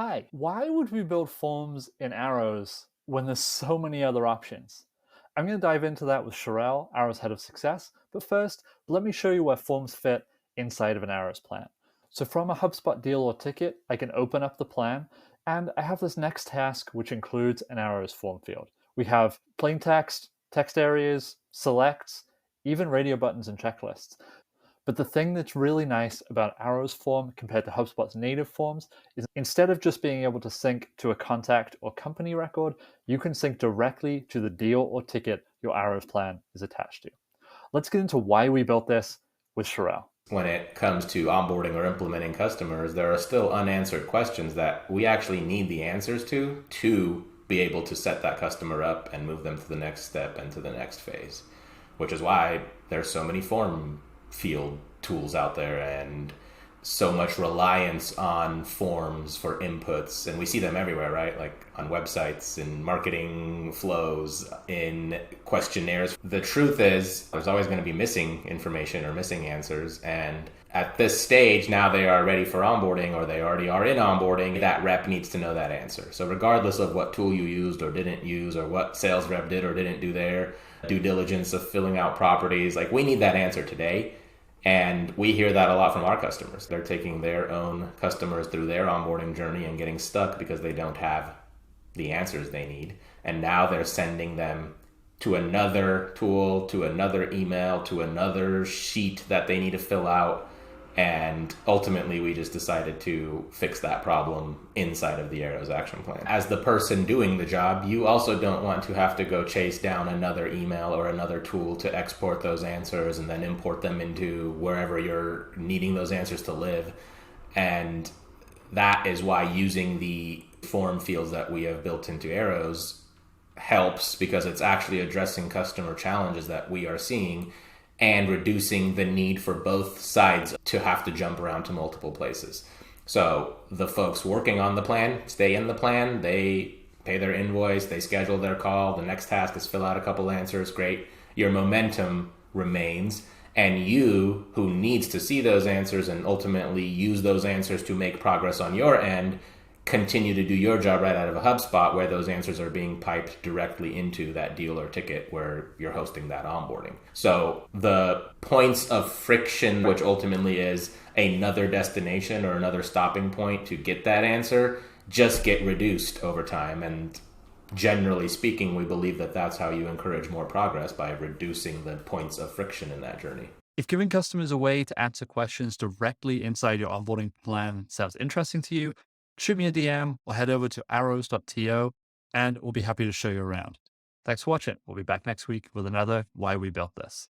Hi, why would we build forms in Arrows when there's so many other options? I'm going to dive into that with Shareil, Arrows Head of Success, but first, let me show you where forms fit inside of an Arrows plan. So from a HubSpot deal or ticket, I can open up the plan, and I have this next task, which includes an Arrows form field. We have plain text, text areas, selects, even radio buttons and checklists. But the thing that's really nice about Arrow's form compared to HubSpot's native forms is instead of just being able to sync to a contact or company record, you can sync directly to the deal or ticket your Arrows plan is attached to. Let's get into why we built this with Shareil. When it comes to onboarding or implementing customers, there are still unanswered questions that we actually need the answers to be able to set that customer up and move them to the next step and to the next phase, which is why there's so many form field tools out there and so much reliance on forms for inputs. And we see them everywhere, right? Like on websites, in marketing flows, in questionnaires. The truth is there's always going to be missing information or missing answers. And at this stage, now they are ready for onboarding or they already are in onboarding, that rep needs to know that answer. So regardless of what tool you used or didn't use or what sales rep did or didn't do their due diligence of filling out properties, like we need that answer today. And we hear that a lot from our customers. They're taking their own customers through their onboarding journey and getting stuck because they don't have the answers they need. And now they're sending them to another tool, to another email, to another sheet that they need to fill out. And ultimately, we just decided to fix that problem inside of the Arrows action plan. As the person doing the job, you also don't want to have to go chase down another email or another tool to export those answers and then import them into wherever you're needing those answers to live. And that is why using the form fields that we have built into Arrows helps, because it's actually addressing customer challenges that we are seeing and reducing the need for both sides to have to jump around to multiple places. So the folks working on the plan stay in the plan, they pay their invoice, they schedule their call, the next task is fill out a couple answers, great. Your momentum remains, and you, who needs to see those answers and ultimately use those answers to make progress on your end, continue to do your job right out of a HubSpot where those answers are being piped directly into that deal or ticket where you're hosting that onboarding. So the points of friction, which ultimately is another destination or another stopping point to get that answer, just get reduced over time. And generally speaking, we believe that that's how you encourage more progress, by reducing the points of friction in that journey. If giving customers a way to answer questions directly inside your onboarding plan sounds interesting to you, shoot me a DM or head over to arrows.to and we'll be happy to show you around. Thanks for watching. We'll be back next week with another Why We Built This.